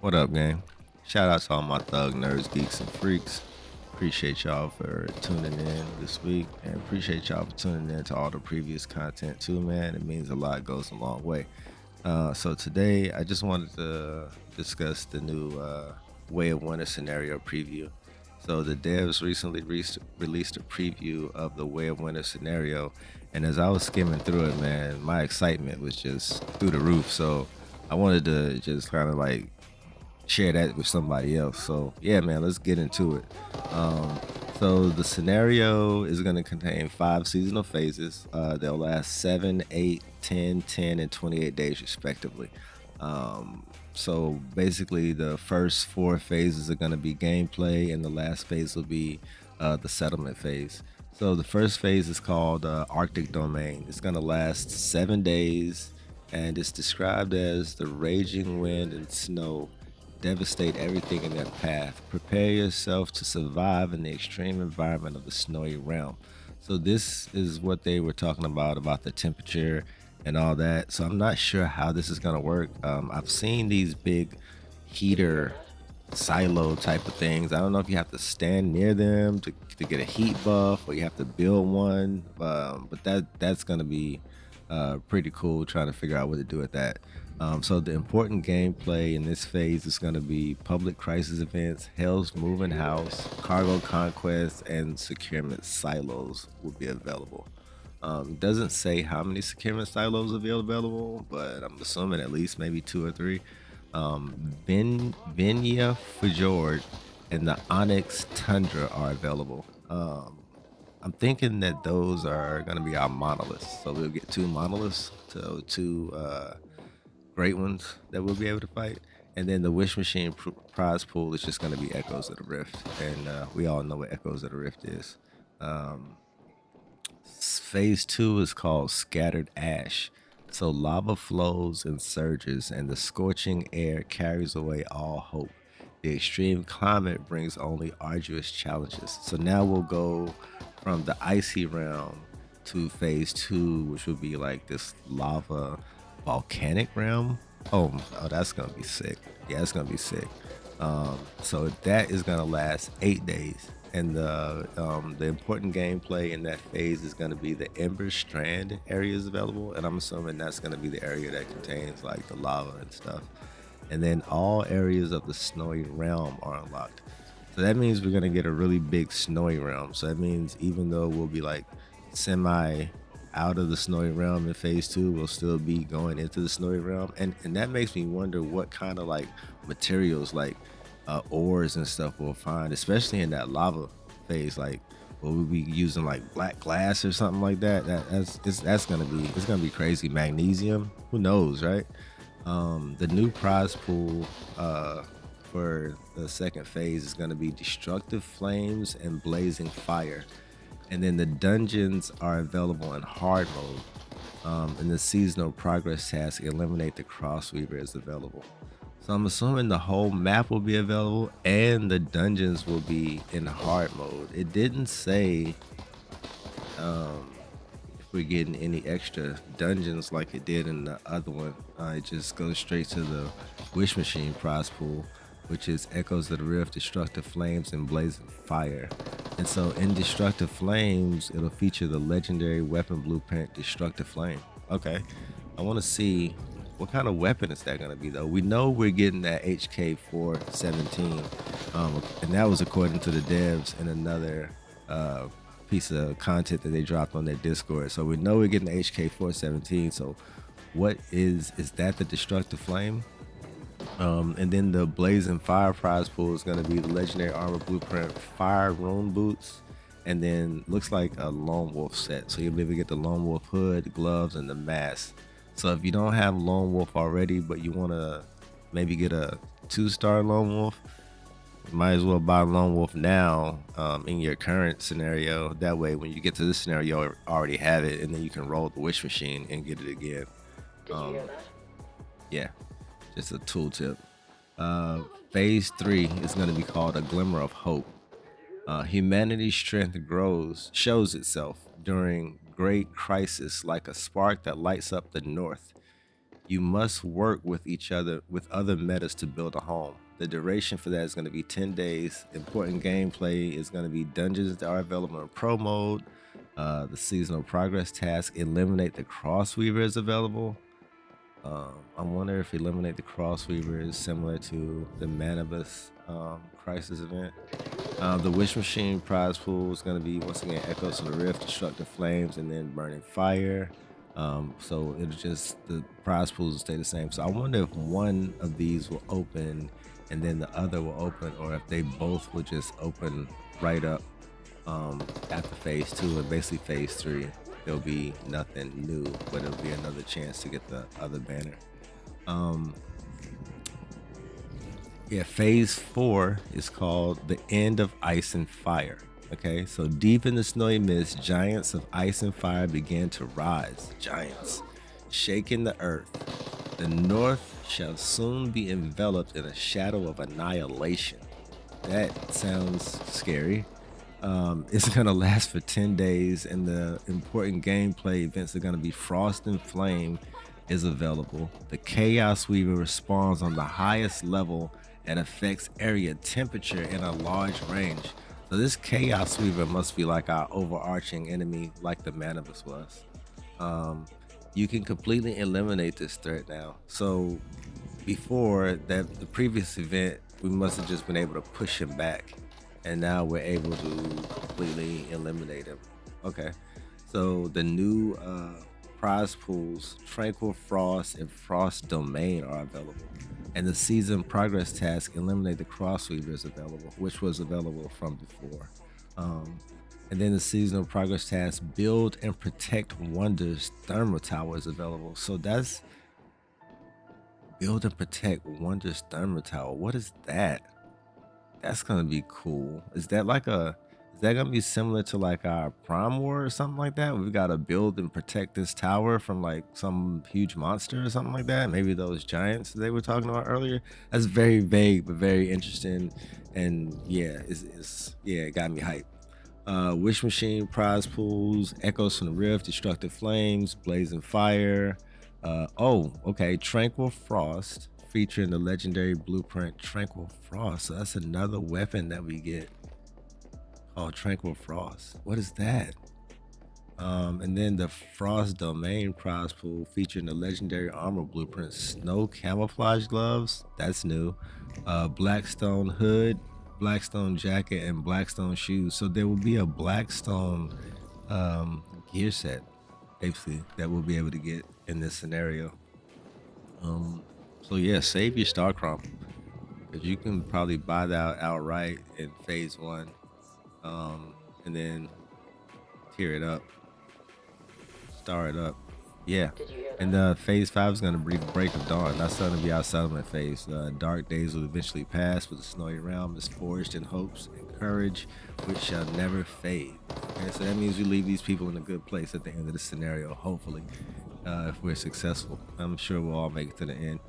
What up, gang? Shout out to all my thug nerds, geeks, and freaks. Appreciate y'all for tuning in this week, and appreciate y'all for tuning in to all the previous content too, man. It means a lot, it goes a long way. So today, I just wanted to discuss the new Way of Winter scenario preview. So the devs recently released a preview of the Way of Winter scenario, and as I was skimming through it, man, my excitement was just through the roof. So I wanted to just kind of like share that with somebody else. So yeah, man, let's get into it. Um, so the scenario is going to contain 5 seasonal phases. They'll last 7, 8, 10, 10, and 28 days respectively. So basically, the first 4 phases are going to be gameplay, and the last phase will be the settlement phase. So the first phase is called Arctic Domain. It's going to last 7 days, and it's described as the raging wind and snow devastate everything in their path. Prepare yourself to survive in the extreme environment of the snowy realm. So this is what they were talking about the temperature and all that. So I'm not sure how this is gonna work. I've seen these big heater silo type of things. I don't know if you have to stand near them to get a heat buff or you have to build one. But that's gonna be pretty cool trying to figure out what to do with that. So the important gameplay in this phase is going to be public crisis events, Hell's Moving House, cargo conquest, and securement silos will be available. Doesn't say how many securement silos will be available, but I'm assuming at least maybe 2 or 3. Vinya Fjord and the Onyx Tundra are available. I'm thinking that those are going to be our monoliths. So we'll get 2 monoliths to 2 great ones that we'll be able to fight. And then the Wish Machine prize pool is just going to be Echoes of the Rift. And we all know what Echoes of the Rift is. Um, Phase 2 is called Scattered Ash. So lava flows and surges, and the scorching air carries away all hope. The extreme climate brings only arduous challenges. So now we'll go from the icy realm to phase 2, which will be like this lava volcanic realm. Oh, that's gonna be sick. Yeah, it's gonna be sick. So that is gonna last 8 days, and the important gameplay in that phase is gonna be the Ember Strand areas available, and I'm assuming that's gonna be the area that contains like the lava and stuff. And then all areas of the snowy realm are unlocked. So that means we're gonna get a really big snowy realm. So that means even though we'll be like semi out of the snowy realm in phase 2, we'll still be going into the snowy realm. And that makes me wonder what kind of like materials like ores and stuff we'll find, especially in that lava phase. Like will we be using like black glass or something like that? That's gonna be, it's gonna be crazy. Magnesium, who knows, right? The new prize pool for the second phase is going to be destructive flames and blazing fire, and then the dungeons are available in hard mode. And the seasonal progress task eliminate the crossweaver is available. So I'm assuming the whole map will be available and the dungeons will be in hard mode. It didn't say um, if we're getting any extra dungeons like it did in the other one. It just goes straight to the Wish Machine prize pool, which is Echoes of the Rift, Destructive Flames, and Blazing Fire. And so in Destructive Flames, it'll feature the legendary weapon blueprint Destructive Flame. Okay, I want to see what kind of weapon is that going to be, though. We know we're getting that HK 417, and that was according to the devs in another piece of content that they dropped on their Discord. So we know we're getting the HK 417. So what is that the Destructive Flame? And then the Blazing Fire prize pool is going to be the legendary armor blueprint Fire Rune boots, and then looks like a Lone Wolf set. So you'll be able to get the Lone Wolf hood, gloves, and the mask. So if you don't have Lone Wolf already, but you want to maybe get a 2-star Lone Wolf, you might as well buy Lone Wolf now in your current scenario. That way, when you get to this scenario, you already have it, and then you can roll the Wish Machine and get it again. Did you Um, hear that? yeah, just a tooltip. Phase 3 is going to be called A Glimmer of Hope. Humanity's strength shows itself during great crisis like a spark that lights up the north. You must work with each other with other metas to build a home. The duration for that is going to be 10 days. Important gameplay is going to be dungeons that are available in pro mode. The seasonal progress task, eliminate the crossweaver, is available. I wonder if eliminate the crossweaver is similar to the Manibus crisis event. The wish machine prize pool is going to be once again echoes of the rift, destructive flames, and then burning fire. So it'll just the prize pools will stay the same. So I wonder if one of these will open and then the other will open, or if they both will just open right up after phase 2, and basically phase 3 there'll be nothing new, but it'll be another chance to get the other banner. Yeah, phase 4 is called the end of ice and fire. Okay, so deep in the snowy mist, giants of ice and fire began to rise. Giants shaking the earth. The north shall soon be enveloped in a shadow of annihilation. That sounds scary. It's gonna last for 10 days, and the important gameplay events are gonna be Frost and Flame is available. The Chaos Weaver responds on the highest level and affects area temperature in a large range. So this Chaos Weaver must be like our overarching enemy, like the Manibus was. You can completely eliminate this threat now. So before that, the previous event, we must have just been able to push him back, and now we're able to completely eliminate him. Okay, so the new prize pools, Tranquil Frost and Frost Domain, are available, and the season progress task, eliminate the Crossweaver, is available, which was available from before. And then the seasonal progress task, build and protect wonders thermal tower, is available. So that's build and protect wonders thermal tower. What is that? That's gonna be cool. Is that like a is that gonna be similar to like our Prime War or something like that? We've got to build and protect this tower from like some huge monster or something like that. Maybe those giants they were talking about earlier. That's very vague but very interesting. And yeah, it's yeah, it got me hyped. Wish Machine prize pools, Echoes from the Rift, Destructive Flames, Blazing Fire. Oh, okay, Tranquil Frost, featuring the legendary blueprint Tranquil Frost. So that's another weapon that we get called Tranquil Frost. What is that? And then the Frost Domain prize pool, featuring the legendary armor blueprint Snow Camouflage Gloves. That's new. Blackstone Hood, Blackstone Jacket, and Blackstone Shoes. So there will be a Blackstone gear set, basically, that we'll be able to get in this scenario. So yeah, save your Star Crump, because you can probably buy that outright in phase 1, and then tear it up, star it up. Yeah. And phase 5 is going to be Break of Dawn. That's going to be our settlement phase. Dark days will eventually pass, but the snowy realm is forged in hopes and courage, which shall never fade. Okay, so that means we leave these people in a good place at the end of the scenario, hopefully, if we're successful. I'm sure we'll all make it to the end.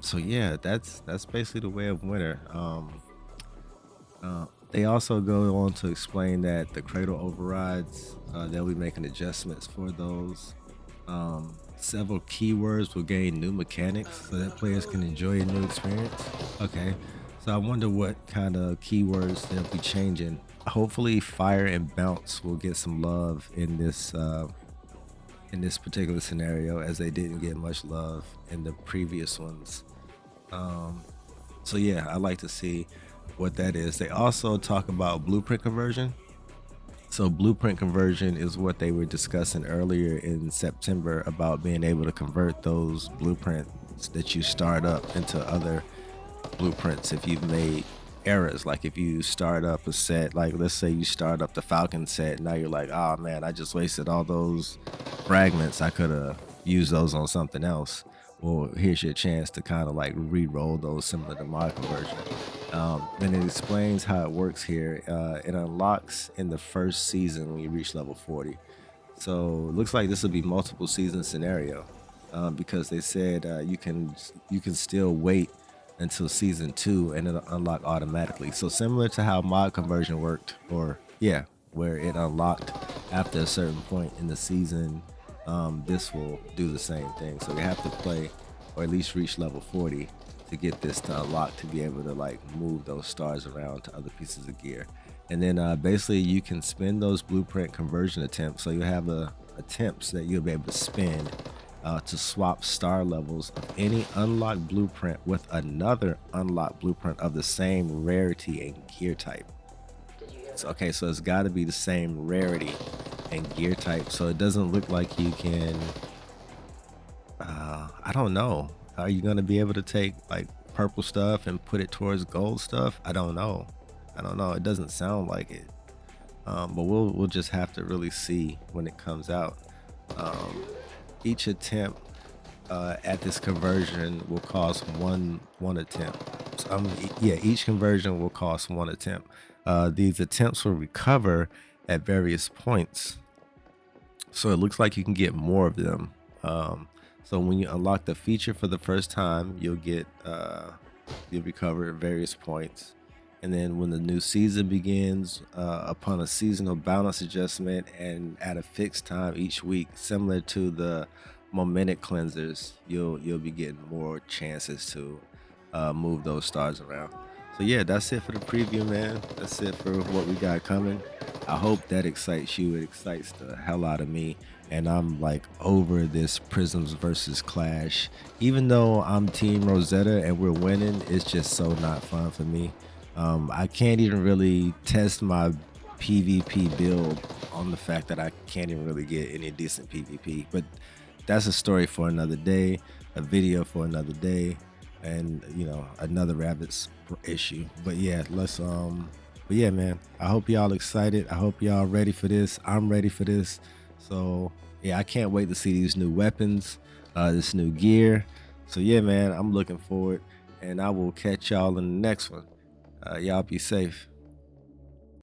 So yeah, that's basically the way of winter. They also go on to explain that the cradle overrides, they'll be making adjustments for those. Several keywords will gain new mechanics so that players can enjoy a new experience. Okay, so I wonder what kind of keywords they'll be changing. Hopefully, fire and bounce will get some love in this particular scenario, as they didn't get much love in the previous ones. So yeah, I like to see what that is. They also talk about blueprint conversion. So blueprint conversion is what they were discussing earlier in September, about being able to convert those blueprints that you start up into other blueprints if you've made errors. Like if you start up a set, like let's say you start up the Falcon set, now you're like, oh man, I just wasted all those fragments. I could have used those on something else. Well, here's your chance to kind of like re-roll those similar to mod conversion. And it explains how it works here. It unlocks in the first season when you reach level 40. So it looks like this will be multiple season scenario, because they said you can still wait until season 2 and it'll unlock automatically. So similar to how mod conversion worked, or yeah, where it unlocked after a certain point in the season this will do the same thing. So you have to play, or at least reach level 40 to get this to unlock, to be able to like move those stars around to other pieces of gear. And then basically you can spend those blueprint conversion attempts. So you have attempts that you'll be able to spend to swap star levels of any unlocked blueprint with another unlocked blueprint of the same rarity and gear type. Okay, so it's got to be the same rarity and gear type. So it doesn't look like you can. I don't know. Are you gonna be able to take like purple stuff and put it towards gold stuff? I don't know. I don't know. It doesn't sound like it. But we'll just have to really see when it comes out. Um, each attempt at this conversion will cost one attempt. So, yeah, each conversion will cost one attempt. These attempts will recover at various points, so it looks like you can get more of them. So when you unlock the feature for the first time, you'll recover at various points. And then when the new season begins, upon a seasonal balance adjustment and at a fixed time each week, similar to the momentum cleansers, you'll be getting more chances to move those stars around. So yeah, that's it for the preview, man. That's it for what we got coming. I hope that excites you. It excites the hell out of me. And I'm like over this Prisms versus Clash. Even though I'm Team Rosetta and we're winning, it's just so not fun for me. I can't even really test my PvP build on the fact that I can't even really get any decent PvP. But that's a story for another day, a video for another day, and another rabbit's issue. But yeah, but yeah, man, I hope y'all excited. I hope y'all ready for this. I'm ready for this. So yeah, I can't wait to see these new weapons, this new gear. So yeah, man, I'm looking forward, and I will catch y'all in the next one. Y'all be safe.